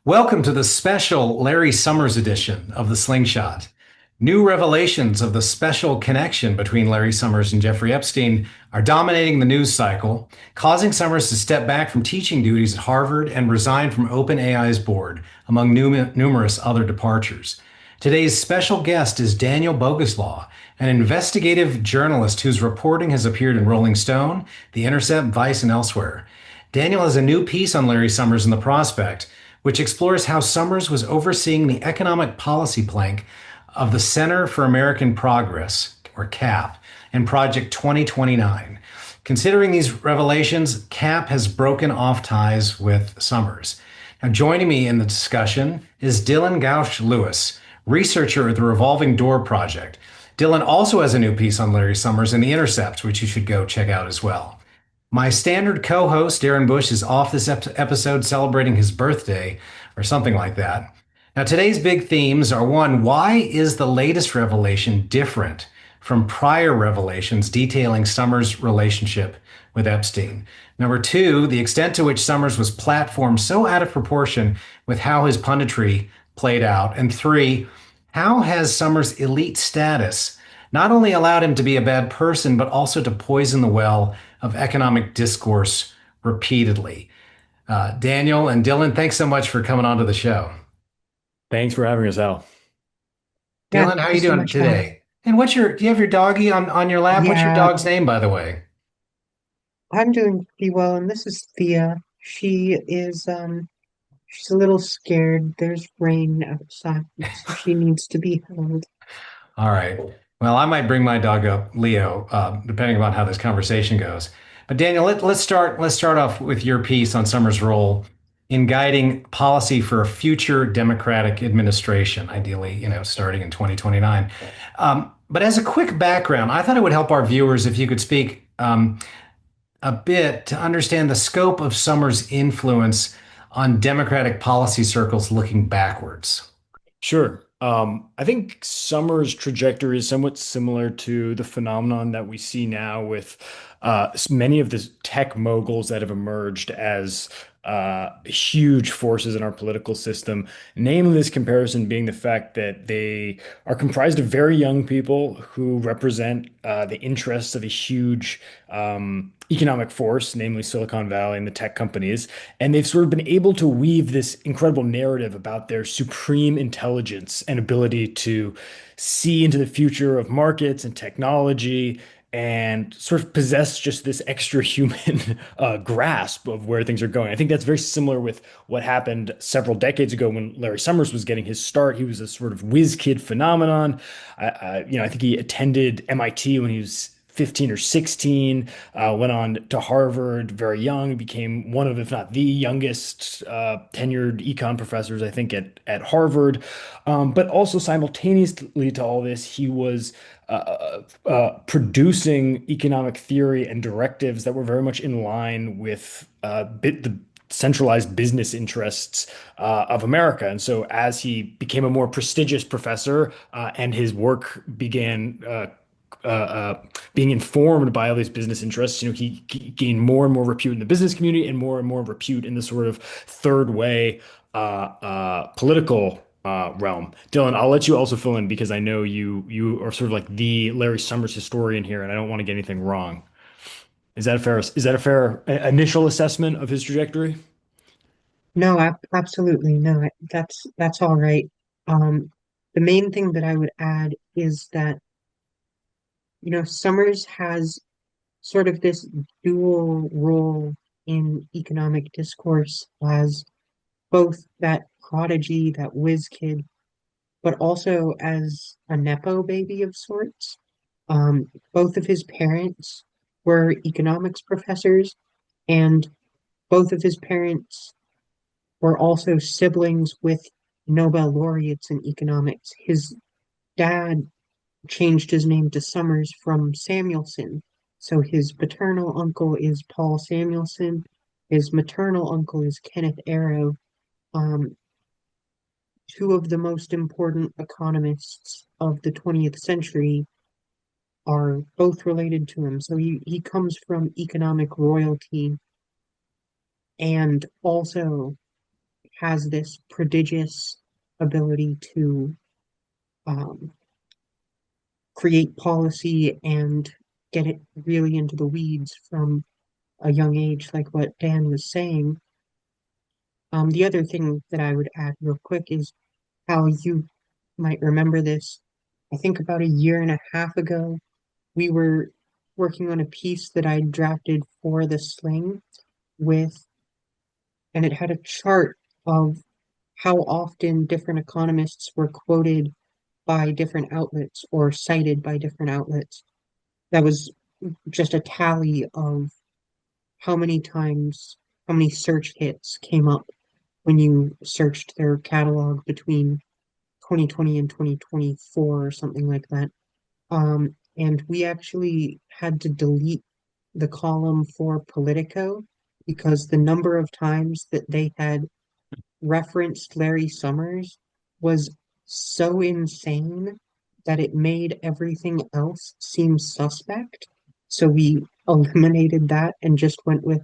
Welcome to the special Larry Summers edition of the Slingshot. New revelations of the special connection between Larry Summers and Jeffrey Epstein are dominating the news cycle, causing Summers to step back from teaching duties at Harvard and resign from OpenAI's board, among numerous other departures. Today's special guest is Daniel Boguslaw, an investigative journalist whose reporting has appeared in Rolling Stone, The Intercept, Vice, and elsewhere. Daniel has a new piece on Larry Summers in The Prospect, which explores how Summers was overseeing the economic policy plank of the Center for American Progress, or CAP, and Project 2029. Considering these revelations, CAP has broken off ties with Summers. Now, joining me in the discussion is Dylan Gyauch-Lewis, researcher at the Revolving Door Project. Dylan also has a new piece on Larry Summers in The Intercept, which you should go check out as well. My standard co-host, Darren Bush, is off this episode celebrating his birthday or something like that. Now, today's big themes are: one, why is the latest revelation different from prior revelations detailing Summers' relationship with Epstein? Number two, the extent to which Summers was platformed so out of proportion with how his punditry played out. And three, how has Summers' elite status not only allowed him to be a bad person, but also to poison the well of economic discourse repeatedly? Daniel and Dylan, thanks so much for coming on to the show. Thanks for having us, Al. Yeah, Dylan, thank how are you you so doing much, Al. today? And do you have your doggy on your lap? What's your Yeah, dog's name, by the way? I'm doing pretty well, and this is Thea. She's a little scared. There's rain outside, so she needs to be held. All right. Well, I might bring my dog up, Leo, depending on how this conversation goes. But Daniel, let's start off with your piece on Summers' role in guiding policy for a future Democratic administration, ideally, starting in 2029. But as a quick background, I thought it would help our viewers if you could speak a bit to understand the scope of Summers' influence on Democratic policy circles looking backwards. Sure. I think Summer's trajectory is somewhat similar to the phenomenon that we see now with many of the tech moguls that have emerged as huge forces in our political system. Namely, this comparison being the fact that they are comprised of very young people who represent the interests of a huge economic force, namely Silicon Valley and the tech companies. And they've sort of been able to weave this incredible narrative about their supreme intelligence and ability to see into the future of markets and technology and sort of possess just this extra human grasp of where things are going. I think that's very similar with what happened several decades ago when Larry Summers was getting his start. He was a sort of whiz kid phenomenon. I think he attended MIT when he was 15 or 16, went on to Harvard very young, became one of, if not the youngest tenured econ professors, I think, at Harvard. But also simultaneously to all this, he was producing economic theory and directives that were very much in line with the centralized business interests of America. And so, as he became a more prestigious professor and his work began being informed by all these business interests, he gained more and more repute in the business community and more repute in the sort of third way political realm. Dylan, I'll let you also fill in because I know you are sort of like the Larry Summers historian here, and I don't want to get anything wrong. Is that a fair initial assessment of his trajectory? No, absolutely no. That's all right. The main thing that I would add is that Summers has sort of this dual role in economic discourse as both that prodigy, that whiz kid, but also as a nepo baby of sorts. Both of his parents were economics professors, and both of his parents were also siblings with Nobel laureates in economics. His dad changed his name to Summers from Samuelson. So his paternal uncle is Paul Samuelson. His maternal uncle is Kenneth Arrow. Um, Two of the most important economists of the 20th century are both related to him. So he comes from economic royalty, and also has this prodigious ability to um, create policy and get it really into the weeds from a young age, like what Dan was saying. The other thing that I would add real quick is how you might remember this. I think about a year and a half ago, we were working on a piece that I drafted for the Sling with, and it had a chart of how often different economists were quoted by different outlets or cited by different outlets. That was just a tally of how many times, how many search hits came up when you searched their catalog between 2020 and 2024 or something like that. And we actually had to delete the column for Politico because the number of times that they had referenced Larry Summers was so insane that it made everything else seem suspect. So we eliminated that and just went with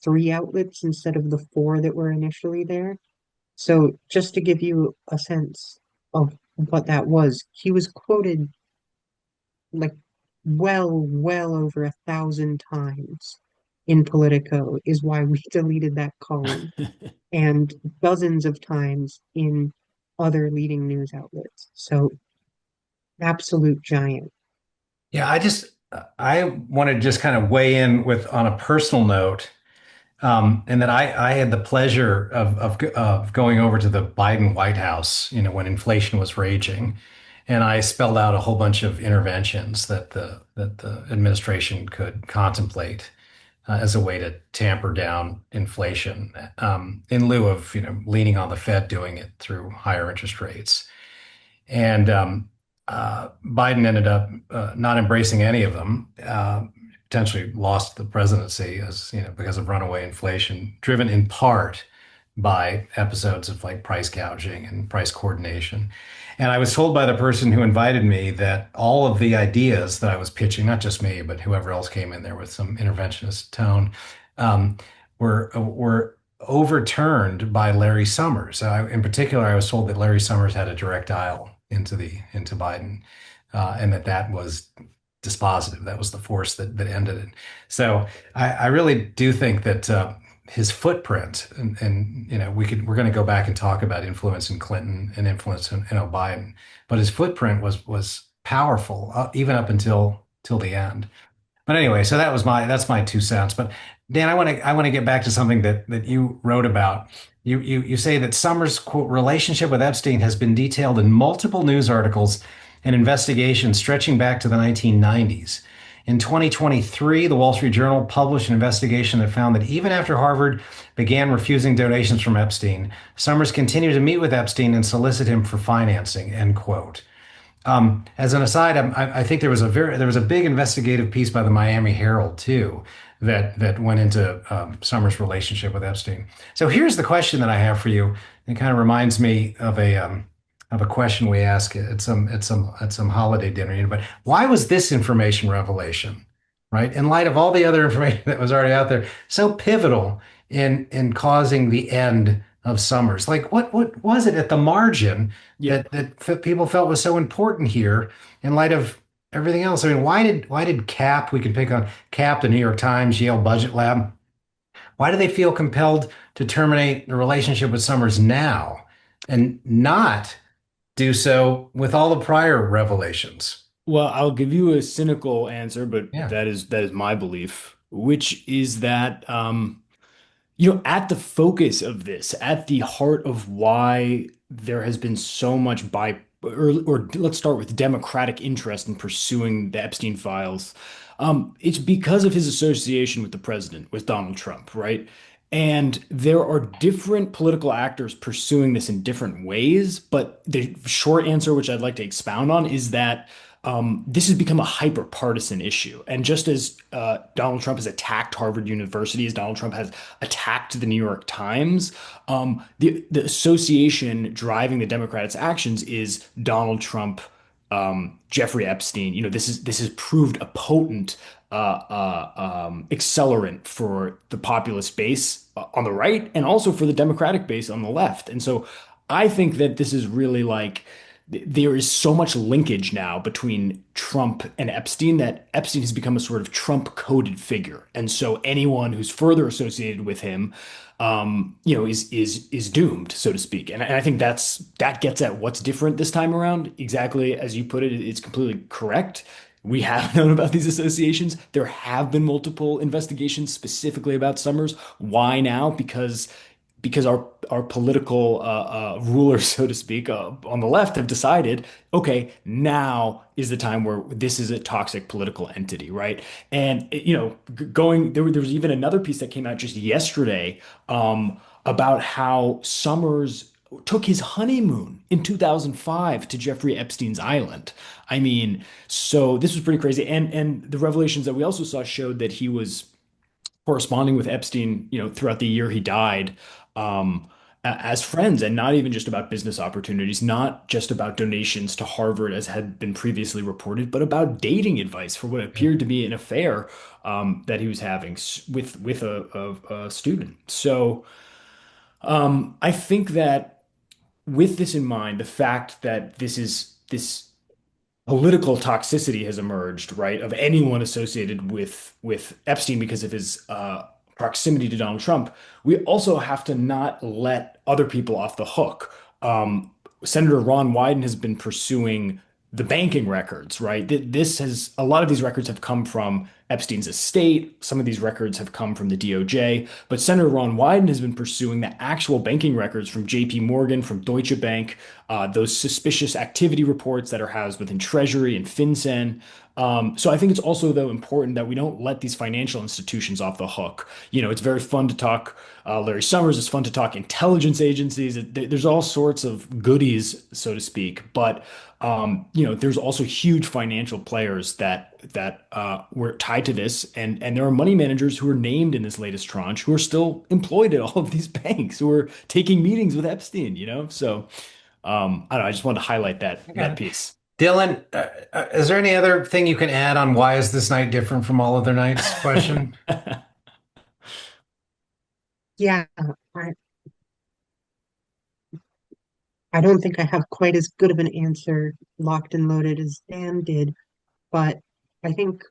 three outlets instead of the four that were initially there. So just to give you a sense of what that was, he was quoted like well over 1,000 times in Politico is why we deleted that column, and dozens of times in other leading news outlets. So absolute giant. Yeah, I want to just kind of weigh in with on a personal note, and that I had the pleasure of going over to the Biden White House, when inflation was raging, and I spelled out a whole bunch of interventions that the administration could contemplate as a way to tamper down inflation, in lieu of leaning on the Fed doing it through higher interest rates. And Biden ended up not embracing any of them. Potentially lost the presidency as because of runaway inflation, driven in part by episodes of like price gouging and price coordination. And I was told by the person who invited me that all of the ideas that I was pitching, not just me, but whoever else came in there with some interventionist tone, um, were overturned by Larry Summers. In particular, I was told that Larry Summers had a direct dial into Biden, and that was dispositive. That was the force that ended it. So I really do think that his footprint, and we're going to go back and talk about influence in Clinton and influence in Biden, but his footprint was powerful, even up until till the end. But anyway, so that's my 2 cents. But Dan, I want to get back to something that you wrote about. You say that Summers' quote relationship with Epstein has been detailed in multiple news articles and investigations stretching back to the 1990s. In 2023, the Wall Street Journal published an investigation that found that even after Harvard began refusing donations from Epstein, Summers continued to meet with Epstein and solicit him for financing, end quote. As an aside, I think there was a big investigative piece by the Miami Herald too that went into Summers' relationship with Epstein. So here's the question that I have for you. It kind of reminds me of a question we ask at some holiday dinner. But why was this information revelation, right? In light of all the other information that was already out there, so pivotal in causing the end of Summers. Like what was it at the margin Yeah. that people felt was so important here in light of everything else? I mean, why did CAP, we can pick on CAP, the New York Times, Yale Budget Lab, why do they feel compelled to terminate the relationship with Summers now and not do so with all the prior revelations? Well, I'll give you a cynical answer, but Yeah. that is my belief, which is that at the focus of this, at the heart of why there has been so much or let's start with democratic interest in pursuing the Epstein files. It's because of his association with the president, with Donald Trump, right? And there are different political actors pursuing this in different ways. But the short answer, which I'd like to expound on, is that this has become a hyper partisan issue. And just as Donald Trump has attacked Harvard University, as Donald Trump has attacked the New York Times, the association driving the Democrats' actions is Donald Trump Jeffrey Epstein, this has proved a potent accelerant for the populist base on the right and also for the Democratic base on the left. And so I think that this is really like there is so much linkage now between Trump and Epstein that Epstein has become a sort of Trump coded figure. And so anyone who's further associated with him, is doomed, so to speak. And I think that gets at what's different this time around. Exactly as you put it, it's completely correct. We have known about these associations. There have been multiple investigations specifically about Summers. Why now? Because our political rulers, so to speak, on the left have decided, okay, now is the time where this is a toxic political entity, right? And going there was even another piece that came out just yesterday about how Summers took his honeymoon in 2005 to Jeffrey Epstein's island. I mean, so this was pretty crazy. And the revelations that we also saw showed that he was corresponding with Epstein, throughout the year he died, as friends, and not even just about business opportunities, not just about donations to Harvard, as had been previously reported, but about dating advice for what appeared to be an affair that he was having with a student. So I think that with this in mind, the fact that this political toxicity has emerged, right, of anyone associated with Epstein because of his proximity to Donald Trump, we also have to not let other people off the hook. Senator Ron Wyden has been pursuing the banking records, right? This has a lot of these records have come from Epstein's estate. Some of these records have come from the DOJ, but Senator Ron Wyden has been pursuing the actual banking records from JP Morgan, from Deutsche Bank, those suspicious activity reports that are housed within Treasury and FinCEN. So I think it's also, though, important that we don't let these financial institutions off the hook. It's very fun to talk Larry Summers. It's fun to talk intelligence agencies. There's all sorts of goodies, so to speak. But there's also huge financial players that were tied to this, and there are money managers who are named in this latest tranche who are still employed at all of these banks, who are taking meetings with Epstein. So I don't know. I just wanted to highlight that Okay. piece. Dylan, is there any other thing you can add on why is this night different from all other nights question? Yeah, I, I don't think I have quite as good of an answer locked and loaded as Dan did, but I think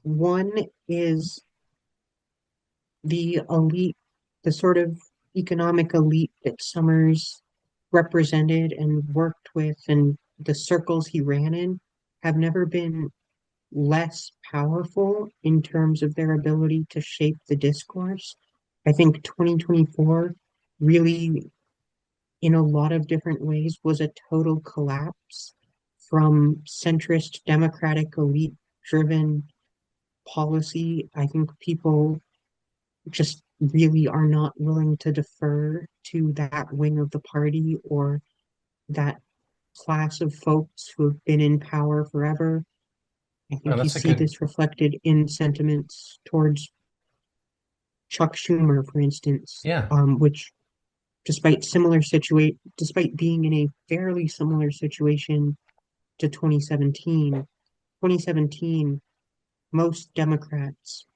one is the elite, the sort of economic elite that Summers represented and worked with, and the circles he ran in have never been less powerful in terms of their ability to shape the discourse. I think 2024 really, in a lot of different ways, was a total collapse from centrist Democratic elite driven policy. I think people just really are not willing to defer to that wing of the party or that class of folks who have been in power forever. I Oh, think you that's a see good. this reflected in sentiments towards Chuck Schumer, for instance, Yeah. which, despite being in a fairly similar situation to 2017, most Democrats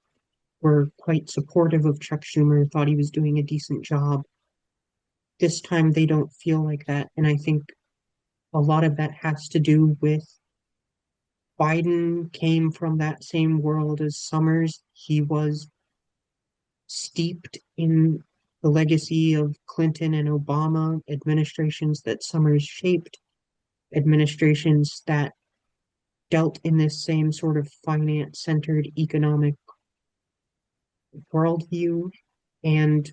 were quite supportive of Chuck Schumer, thought he was doing a decent job. This time they don't feel like that, and I think a lot of that has to do with Biden came from that same world as Summers. He was steeped in the legacy of Clinton and Obama administrations that Summers shaped, administrations that dealt in this same sort of finance centered economic worldview. And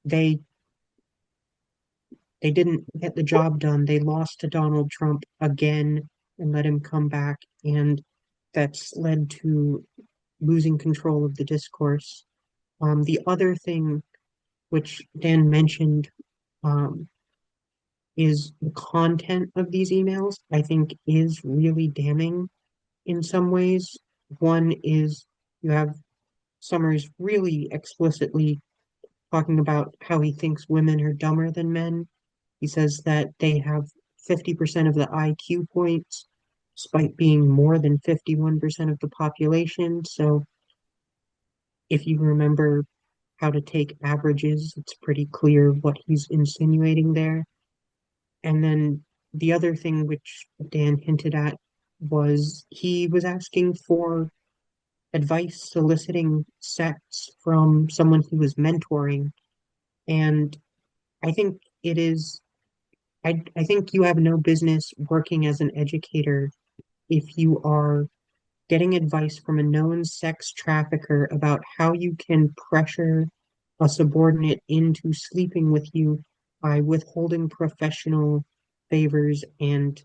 they they didn't get the job done. They lost to Donald Trump again and let him come back. And that's led to losing control of the discourse. The other thing, which Dan mentioned, um, is the content of these emails, I think is really damning in some ways. One is you have Summers really explicitly talking about how he thinks women are dumber than men. He says that they have 50% of the IQ points, despite being more than 51% of the population. So if you remember how to take averages, it's pretty clear what he's insinuating there. And then the other thing which Dan hinted at was he was asking for advice soliciting sex from someone he was mentoring. And I think it is, I think you have no business working as an educator if you are getting advice from a known sex trafficker about how you can pressure a subordinate into sleeping with you by withholding professional favors and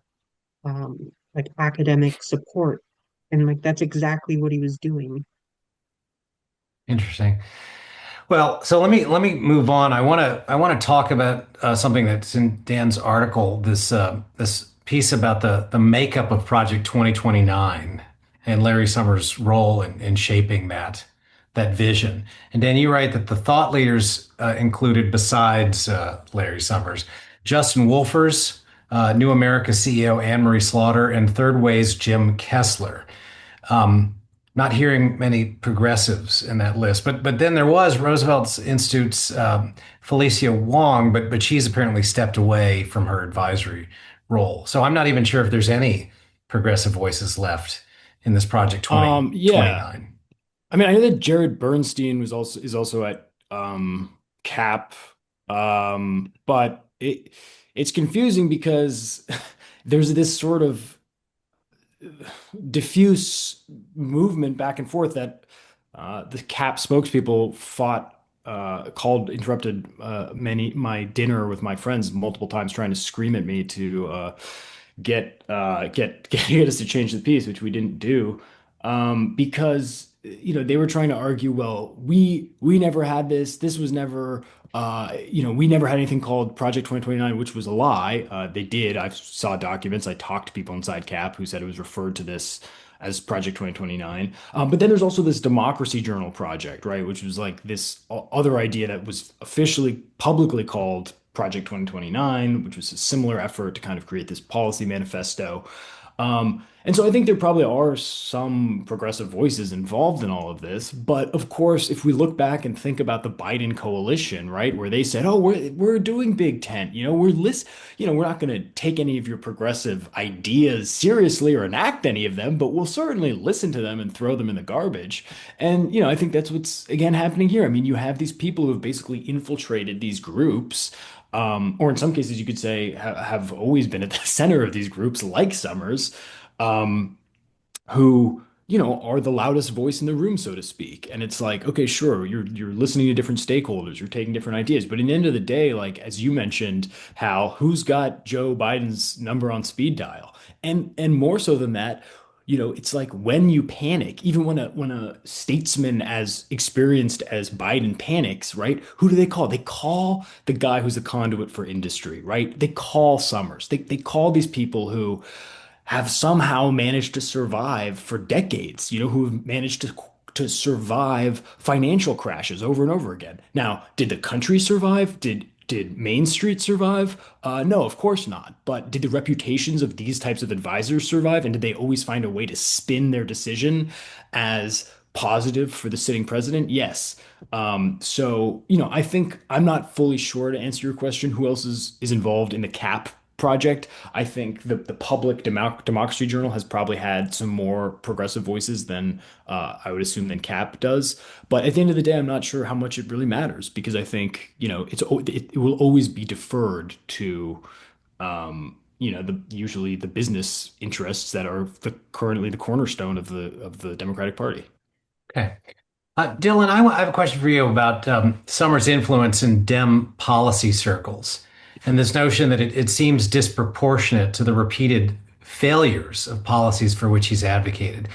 like academic support. And like that's exactly what he was doing. Interesting. Well, so let me move on. I want to talk about something that's in Dan's article. This piece about the makeup of Project 2029 and Larry Summers' role in shaping that vision. And Dan, you write that the thought leaders included, besides Larry Summers, Justin Wolfers, New America CEO Anne Marie Slaughter, and Third Way's Jim Kessler. Um, Not hearing many progressives in that list, but then there was Roosevelt Institute's Felicia Wong, but she's apparently stepped away from her advisory role. So I'm not even sure if there's any progressive voices left in this Project Yeah. 2029. I mean, I know that Jared Bernstein was also is also at CAP, but it's confusing because there's this sort of diffuse movement back and forth that the CAP spokespeople interrupted my dinner with my friends multiple times, trying to scream at me to get us to change the piece, which we didn't do, because they were trying to argue, well, we never had this. This was never. We never had anything called Project 2029, which was a lie. They did. I saw documents. I talked to people inside CAP who said it was referred to this as Project 2029. But then there's also this Democracy Journal project, right? Which was like this other idea that was officially publicly called Project 2029, which was a similar effort to kind of create this policy manifesto. And so I think there probably are some progressive voices involved in all of this. But of course, if we look back and think about the Biden coalition, right, where they said, "Oh, we're doing Big Tent, we're not going to take any of your progressive ideas seriously or enact any of them, but we'll certainly listen to them and throw them in the garbage." And I think that's what's again happening here. I mean, you have these people who have basically infiltrated these groups. Or in some cases, you could say have always been at the center of these groups, like Summers, um, who are the loudest voice in the room, so to speak. And it's like, okay, sure, you're listening to different stakeholders, you're taking different ideas, but in the end of the day, like as you mentioned, Hal, who's got Joe Biden's number on speed dial? And more so than that, it's like when you panic, even when a statesman as experienced as Biden panics, right? Who do they call? They call the guy who's a conduit for industry, right? They call Summers. They call these people who have somehow managed to survive for decades, who have managed to survive financial crashes over and over again. Now, did the country survive? Did Main Street survive? No, of course not. But did the reputations of these types of advisors survive? And did they always find a way to spin their decision as positive for the sitting president? Yes. I think I'm not fully sure to answer your question. Who else is involved in the CAP project? I think the public Democracy Journal has probably had some more progressive voices than I would assume than CAP does. But at the end of the day, I'm not sure how much it really matters because I think it will always be deferred to usually the business interests that are currently the cornerstone of the Democratic Party. Okay. Dylan, I have a question for you about Summers' influence in Dem policy circles and this notion that it seems disproportionate to the repeated failures of policies for which he's advocated.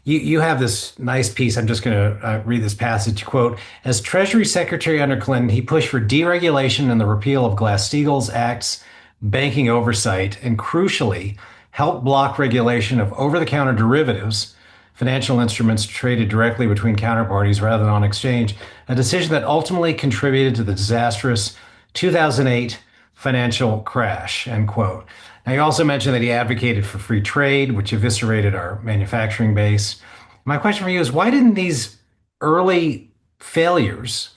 You have this nice piece. I'm just going to read this passage. Quote, as Treasury Secretary under Clinton, he pushed for deregulation and the repeal of Glass-Steagall's Act's banking oversight, and crucially, helped block regulation of over-the-counter derivatives, financial instruments traded directly between counterparties rather than on exchange, a decision that ultimately contributed to the disastrous 2008 financial crash, end quote. Now, you also mentioned that he advocated for free trade, which eviscerated our manufacturing base. My question for you is why didn't these early failures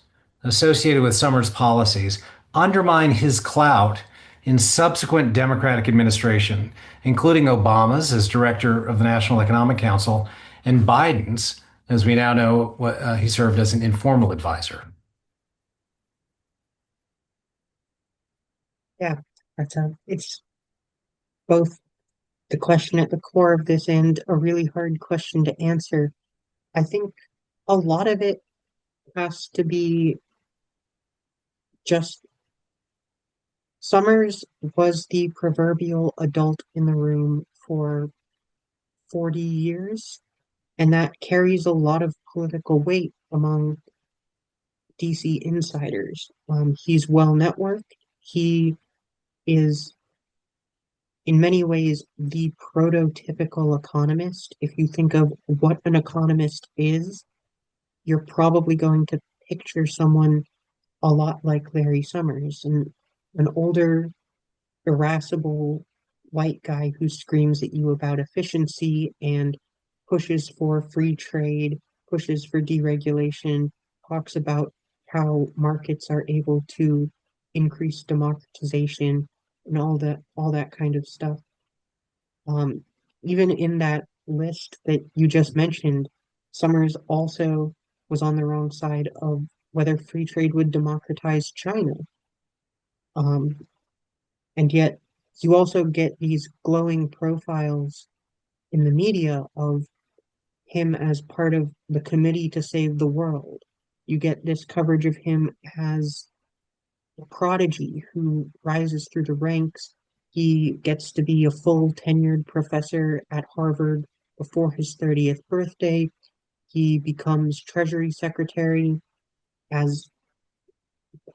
associated with Summers' policies undermine his clout in subsequent Democratic administration, including Obama's as director of the National Economic Council and Biden's, as we now know, he served as an informal advisor? Yeah, it's both the question at the core of this and a really hard question to answer. I think a lot of it has to be just Summers was the proverbial adult in the room for 40 years, and that carries a lot of political weight among DC insiders. He's well networked. He is, in many ways, the prototypical economist. If you think of what an economist is, you're probably going to picture someone a lot like Larry Summers, and an older, irascible white guy who screams at you about efficiency and pushes for free trade, pushes for deregulation, talks about how markets are able to increase democratization and all that kind of stuff. Um, Even in that list that you just mentioned, Summers also was on the wrong side of whether free trade would democratize China. Um, and yet, you also get these glowing profiles in the media of him as part of the committee to save the world. You get this coverage of him as a prodigy who rises through the ranks. He gets to be a full tenured professor at Harvard before his 30th birthday. He becomes Treasury Secretary as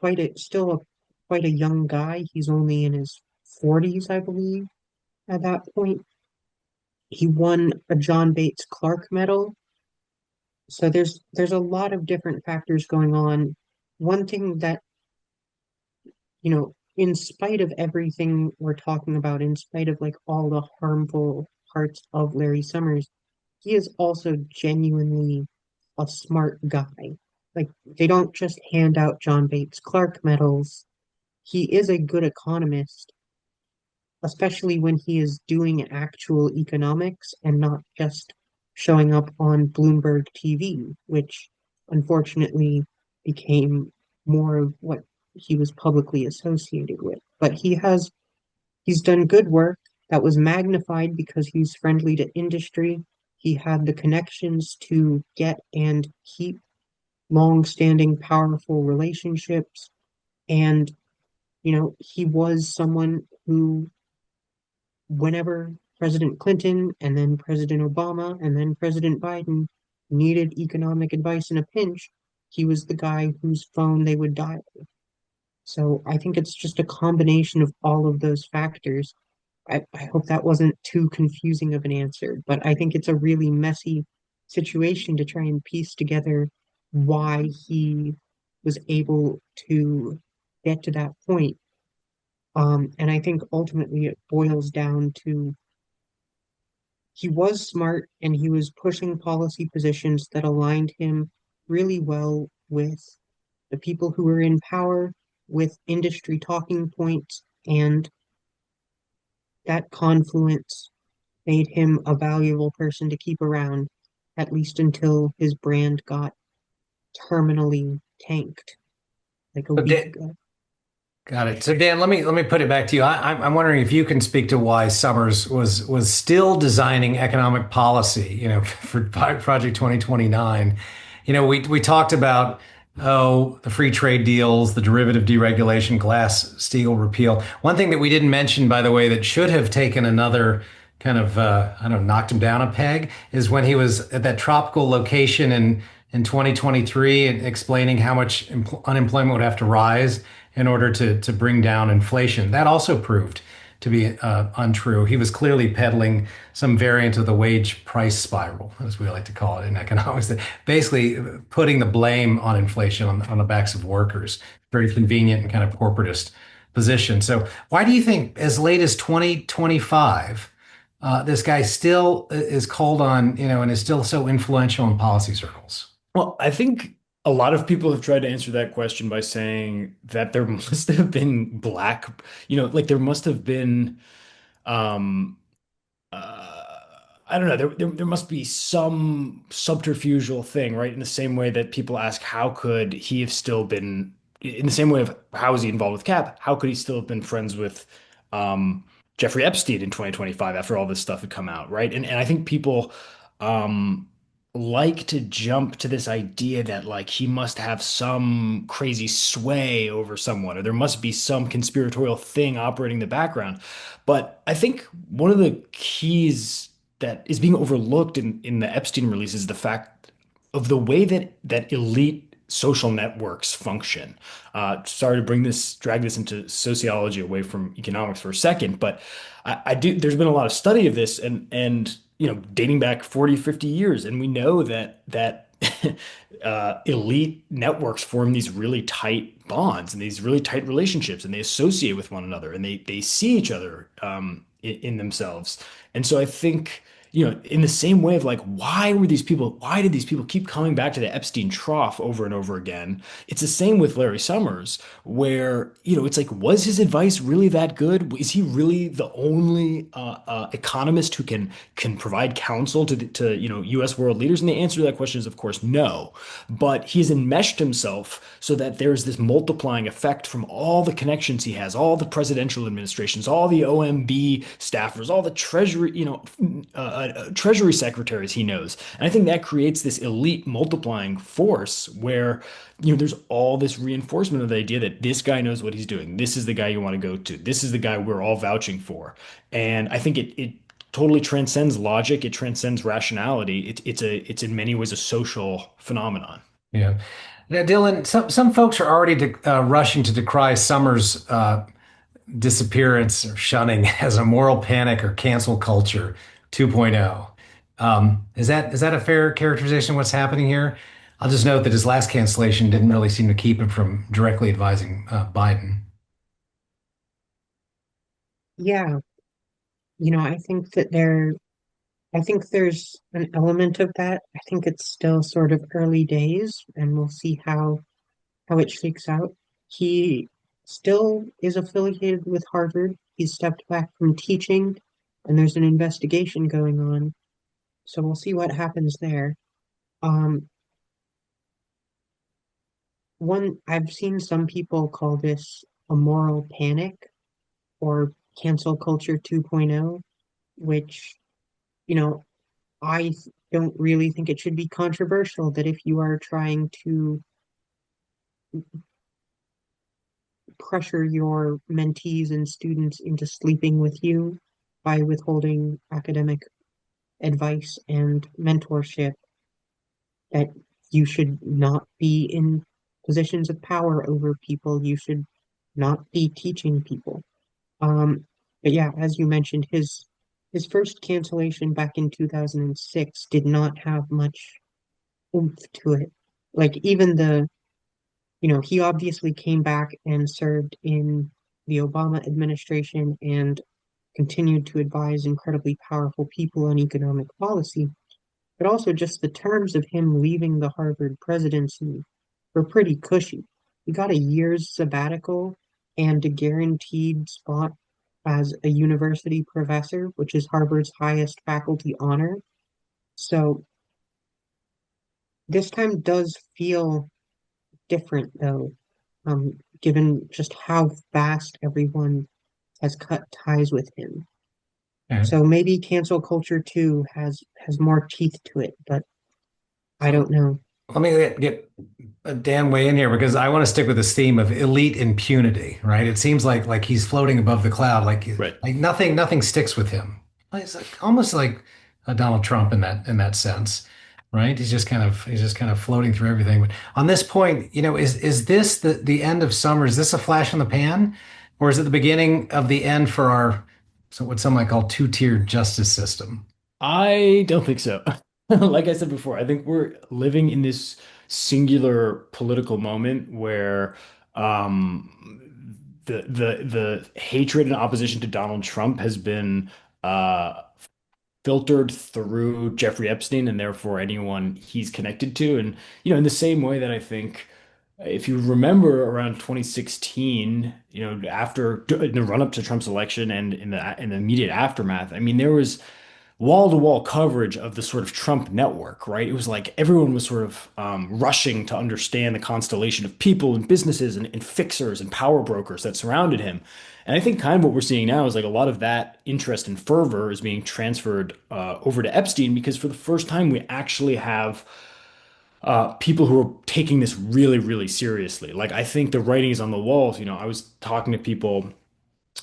quite a young guy. He's only in his 40s, I believe, at that point. He won a John Bates Clark Medal. So there's a lot of different factors going on. One thing that, in spite of everything we're talking about, in spite of like all the harmful parts of Larry Summers, he is also genuinely a smart guy. Like they don't just hand out John Bates Clark medals. He is a good economist, especially when he is doing actual economics and not just showing up on Bloomberg TV, which unfortunately became more of what he was publicly associated with. But he's done good work that was magnified because he's friendly to industry. He had the connections to get and keep long-standing powerful relationships. And, he was someone who whenever President Clinton and then President Obama and then President Biden needed economic advice in a pinch, he was the guy whose phone they would dial. So I think it's just a combination of all of those factors. I hope that wasn't too confusing of an answer, but I think it's a really messy situation to try and piece together why he was able to get to that point. And I think ultimately it boils down to he was smart and he was pushing policy positions that aligned him really well with the people who were in power, with industry talking points, and that confluence made him a valuable person to keep around, at least until his brand got terminally tanked like a So week Dan, ago. got it. So Dan, let me put it back to you. I'm wondering if you can speak to why Summers was still designing economic policy, for Project 2029. We talked about the free trade deals, the derivative deregulation, Glass-Steagall repeal. One thing that we didn't mention, by the way, that should have taken another kind of I don't know, knocked him down a peg, is when he was at that tropical location in 2023 and explaining how much unemployment would have to rise in order to bring down inflation. That also proved to be untrue. He was clearly peddling some variant of the wage price spiral, as we like to call it in economics, that basically putting the blame on inflation on the backs of workers. Very convenient and kind of corporatist position. So why do you think as late as 2025, this guy still is called on, and is still so influential in policy circles? Well, I think a lot of people have tried to answer that question by saying that there must have been like there must have been um uh, I don't know. There must be some subterfugal thing, right? In the same way that people ask, how could he have still been, in the same way of how is he involved with Cap? How could he still have been friends with um, Jeffrey Epstein in 2025 after all this stuff had come out, right? And I think people um, like to jump to this idea that like he must have some crazy sway over someone, or there must be some conspiratorial thing operating in the background. But I think one of the keys that is being overlooked in the Epstein release is the fact of the way that elite social networks function. Sorry to drag this into sociology away from economics for a second, but I do. There's been a lot of study of this, and dating back 40, 50 years, and we know that elite networks form these really tight bonds and these really tight relationships, and they associate with one another, and they see each other in themselves. And so I think, in the same way of like, why did these people keep coming back to the Epstein trough over and over again? It's the same with Larry Summers, where, it's like, was his advice really that good? Is he really the only economist who can provide counsel to U.S. world leaders? And the answer to that question is, of course, no. But he's enmeshed himself so that there's this multiplying effect from all the connections he has, all the presidential administrations, all the OMB staffers, all the treasury secretaries he knows. And I think that creates this elite multiplying force where, there's all this reinforcement of the idea that this guy knows what he's doing. This is the guy you want to go to. This is the guy we're all vouching for. And I think it totally transcends logic. It transcends rationality. It's in many ways a social phenomenon. Yeah. Now, Dylan, some folks are already rushing to decry Summers' disappearance or shunning as a moral panic or cancel culture 2.0. Is that a fair characterization of what's happening here? I'll just note that his last cancellation didn't really seem to keep him from directly advising Biden. Yeah, I think there's an element of that. I think it's still sort of early days, and we'll see how it shakes out. He still is affiliated with Harvard. He's stepped back from teaching, and there's an investigation going on. So we'll see what happens there. Um, one I've seen some people call this a moral panic or cancel culture 2.0, which, you know, don't really think it should be controversial that if you are trying to pressure your mentees and students into sleeping with you by withholding academic advice and mentorship, that you should not be in positions of power over people. You should not be teaching people. But yeah, as you mentioned, his first cancellation back in 2006 did not have much oomph to it. Like even he obviously came back and served in the Obama administration and continued to advise incredibly powerful people on economic policy, but also just the terms of him leaving the Harvard presidency were pretty cushy. He got a year's sabbatical and a guaranteed spot as a university professor, which is Harvard's highest faculty honor. So this time does feel different, though, given just how fast everyone has cut ties with him. So maybe cancel culture too has more teeth to it, but I So don't know. let me get Dan way in here because I want to stick with this theme of elite impunity, right? It seems like he's floating above the cloud, Right. like nothing sticks with him. It's like almost like Donald Trump in that sense, right? He's just kind of floating through everything. But on this point, is this the end of summer? Is this a flash in the pan, or is it the beginning of the end for our what some might call two-tiered justice system? I don't think so. Like I said before, I think we're living in this singular political moment where the hatred and opposition to Donald Trump has been uh, filtered through Jeffrey Epstein and therefore anyone he's connected to. And, in the same way that I think if you remember around 2016, after in the run up to Trump's election and in the immediate aftermath, I mean, there was wall-to-wall coverage of the sort of Trump network, right? It was like everyone was sort of rushing to understand the constellation of people and businesses and fixers and power brokers that surrounded him. And I think kind of what we're seeing now is like a lot of that interest and fervor is being transferred over to Epstein because for the first time we actually have people who are taking this really, really seriously. Like I think the writing is on the walls. I was talking to people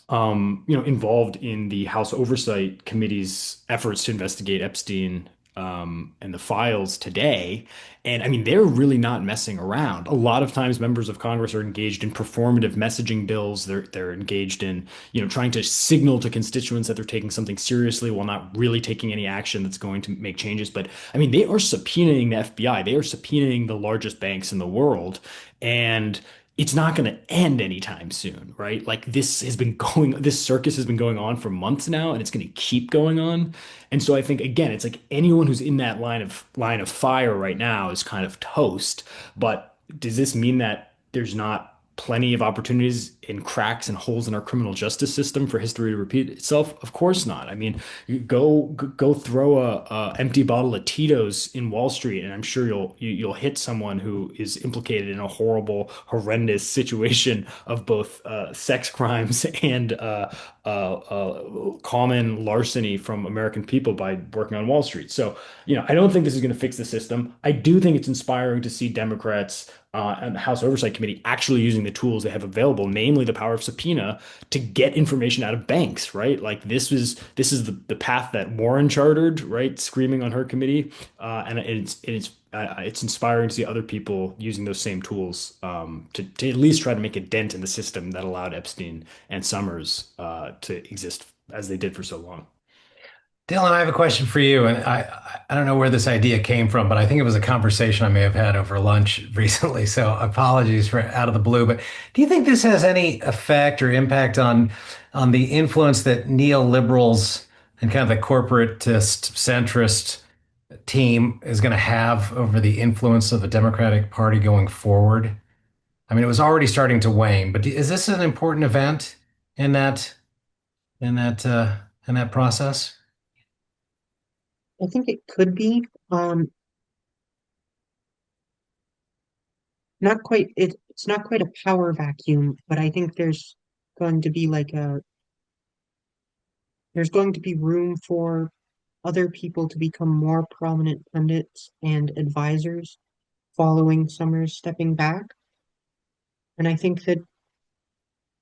involved in the House Oversight Committee's efforts to investigate Epstein, and the files today. And I mean, they're really not messing around. A lot of times members of Congress are engaged in performative messaging bills. They're engaged in, trying to signal to constituents that they're taking something seriously while not really taking any action that's going to make changes. But I mean, they are subpoenaing the FBI. They are subpoenaing the largest banks in the world. And it's not going to end anytime soon, right? Like this circus has been going on for months now, and it's going to keep going on. And so I think again, it's like anyone who's in that line of fire right now is kind of toast. But does this mean that there's not plenty of opportunities in cracks and holes in our criminal justice system for history to repeat itself? Of course not. I mean, you go throw a empty bottle of Tito's in Wall Street, and I'm sure you'll hit someone who is implicated in a horrible, horrendous situation of both sex crimes and common larceny from American people by working on Wall Street. So, I don't think this is going to fix the system. I do think it's inspiring to see Democrats and the House Oversight Committee actually using the tools they have available, namely the power of subpoena, to get information out of banks, right? Like this is the path that Warren chartered, right? Screaming on her committee, and it's inspiring to see other people using those same tools to at least try to make a dent in the system that allowed Epstein and Summers to exist as they did for so long. Dylan, I have a question for you, and I don't know where this idea came from, but I think it was a conversation I may have had over lunch recently. So apologies for out of the blue. But do you think this has any effect or impact on the influence that neoliberals and kind of the corporatist centrist team is going to have over the influence of the Democratic Party going forward? I mean, it was already starting to wane, but is this an important event in that process? I think it could be. Not quite it's not quite a power vacuum, but I think going to be like a there's going to be room for other people to become more prominent pundits and advisors following Summers stepping back. And I think that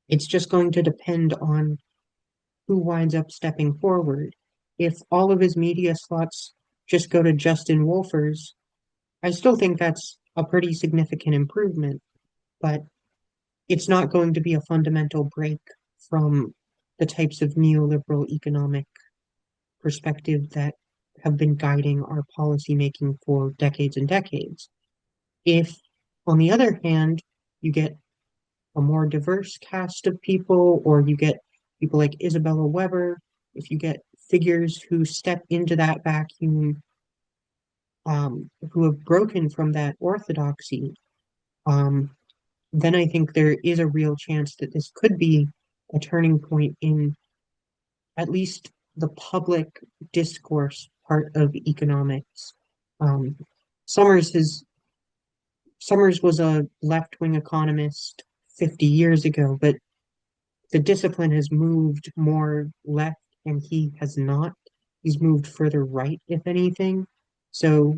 it's just going to depend on who winds up stepping forward. If all of his media slots just go to Justin Wolfers, I still think that's a pretty significant improvement, but it's not going to be a fundamental break from the types of neoliberal economic perspective that have been guiding our policymaking for decades and decades. If, on the other hand, you get a more diverse cast of people, or you get people like Isabella Weber, if you get figures who step into that vacuum, who have broken from that orthodoxy, um, then I think there is a real chance that this could be a turning point in at least the public discourse part of economics. Um, Summers has Summers was a left-wing economist 50 years ago, but the discipline has moved more left and he has not. He's moved further right, if anything. So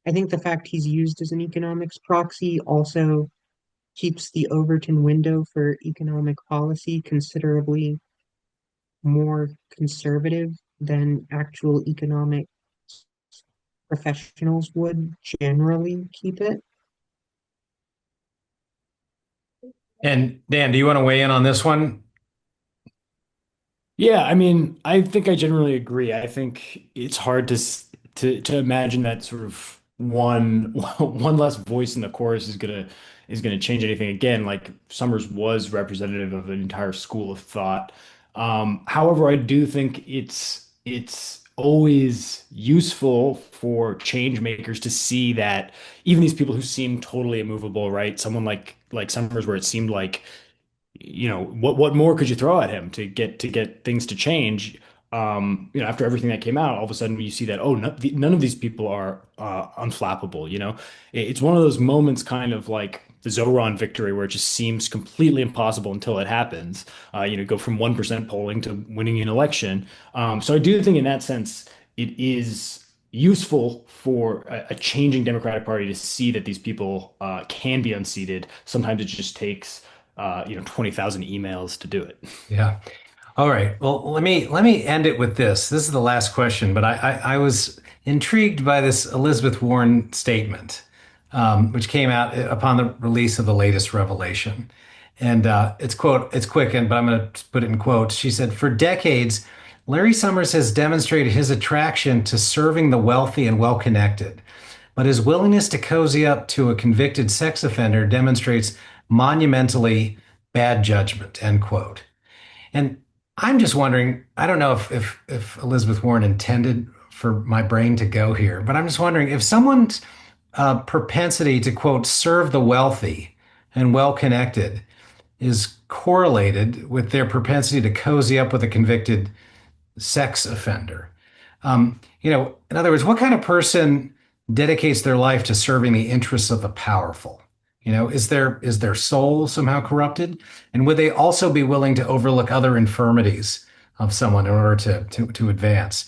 I think the fact he's used as an economics proxy also keeps the Overton window for economic policy considerably more conservative than actual economic professionals would generally keep it. And Dan, do you want to weigh in on this one? Yeah, I mean, I think I generally agree. I think it's hard to imagine that sort of one one less voice in the chorus is gonna change anything. Again, like Summers was representative of an entire school of thought. However, I do think it's always useful for change makers to see that even these people who seem totally immovable, right? Someone like Summers, where it seemed like what more could you throw at him to get things to change? After everything that came out, all of a sudden you see that, oh, none of these people are unflappable. It's one of those moments, kind of like the Zoran victory, where it just seems completely impossible until it happens. Go from 1% polling to winning an election. So I do think in that sense it is useful for a changing Democratic Party to see that these people can be unseated. Sometimes it just takes 20,000 emails to do it. Yeah. All right. Well, let me end it with this. This is the last question, but I was intrigued by this Elizabeth Warren statement, which came out upon the release of the latest revelation. And it's quick, but I'm going to put it in quotes. She said, "For decades, Larry Summers has demonstrated his attraction to serving the wealthy and well-connected, but his willingness to cozy up to a convicted sex offender demonstrates monumentally bad judgment." End quote. And I'm just wondering, I don't know if Elizabeth Warren intended for my brain to go here, but I'm just wondering if someone's propensity to, quote, serve the wealthy and well connected is correlated with their propensity to cozy up with a convicted sex offender. In other words, what kind of person dedicates their life to serving the interests of the powerful? Is their soul somehow corrupted? And would they also be willing to overlook other infirmities of someone in order to advance?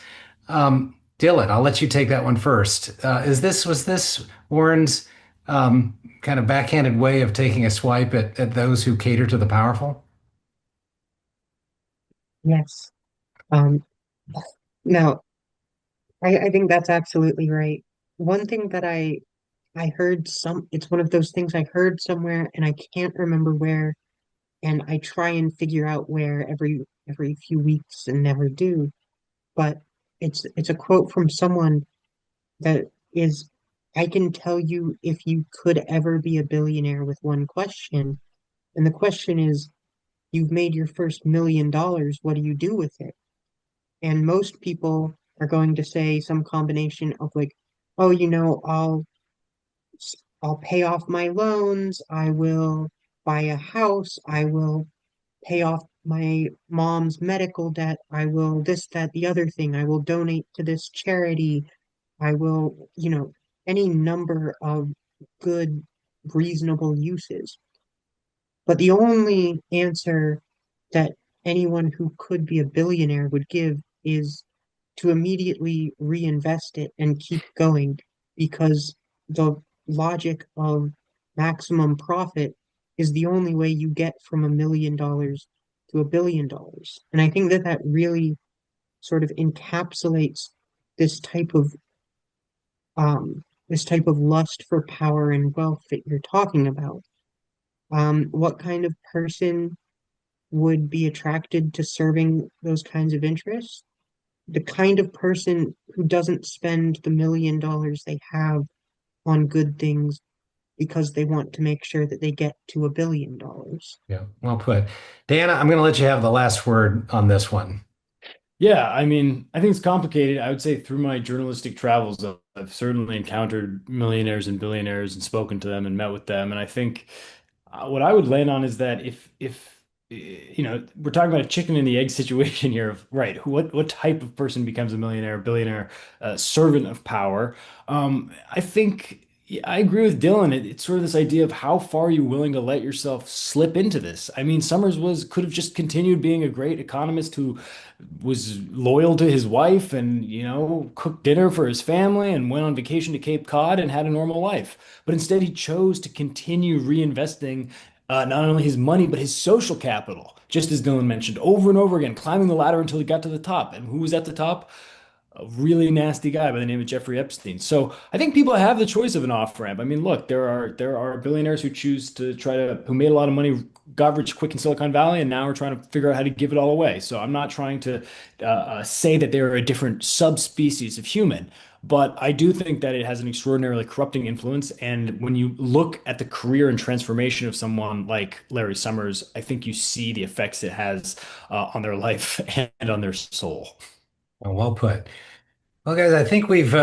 Dylan, I'll let you take that one first. Was this Warren's kind of backhanded way of taking a swipe at those who cater to the powerful? Yes. Um, no, I think that's absolutely right. One thing that I heard it's one of those things I heard somewhere and I can't remember where, and I try and figure out where every few weeks and never do. But it's a quote from someone that is, I can tell you if you could ever be a billionaire with one question. And the question is, you've made your first $1 million, what do you do with it? And most people are going to say some combination of like, oh, I'll pay off my loans, I will buy a house, I will pay off my mom's medical debt, I will this, that, the other thing, I will donate to this charity, I will, any number of good, reasonable uses. But the only answer that anyone who could be a billionaire would give is to immediately reinvest it and keep going because the logic of maximum profit is the only way you get from $1 million to $1 billion. And I think that that really sort of encapsulates this type of this type of lust for power and wealth that you're talking about. What kind of person would be attracted to serving those kinds of interests? The kind of person who doesn't spend the $1 million they have on good things because they want to make sure that they get to $1 billion. Yeah, well put. Dana, I'm going to let you have the last word on this one. Yeah, I mean, I think it's complicated. I would say through my journalistic travels, I've certainly encountered millionaires and billionaires and spoken to them and met with them. And I think what I would land on is that if we're talking about a chicken and the egg situation here of right, what type of person becomes a millionaire, billionaire, servant of power? I think yeah, I agree with Dylan. It's sort of this idea of how far are you willing to let yourself slip into this. I mean, Summers was could have just continued being a great economist who was loyal to his wife and cooked dinner for his family and went on vacation to Cape Cod and had a normal life. But instead, he chose to continue reinvesting not only his money but his social capital, just as Dylan mentioned, over and over again, climbing the ladder until he got to the top. And who was at the top? A really nasty guy by the name of Jeffrey Epstein. So I think people have the choice of an off ramp. I mean, look, there are billionaires who choose to who made a lot of money, got rich quick in Silicon Valley, and now are trying to figure out how to give it all away. So I'm not trying to say that they're a different subspecies of human, But I do think that it has an extraordinarily corrupting influence. And when you look at the career and transformation of someone like Larry Summers, I think you see the effects it has on their life and on their soul. Well put. Well, guys, I think we've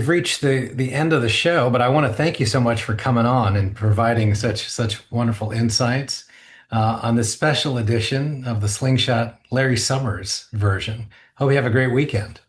reached the end of the show, but I want to thank you so much for coming on and providing such wonderful insights on this special edition of the Slingshot Larry Summers version. Hope you have a great weekend.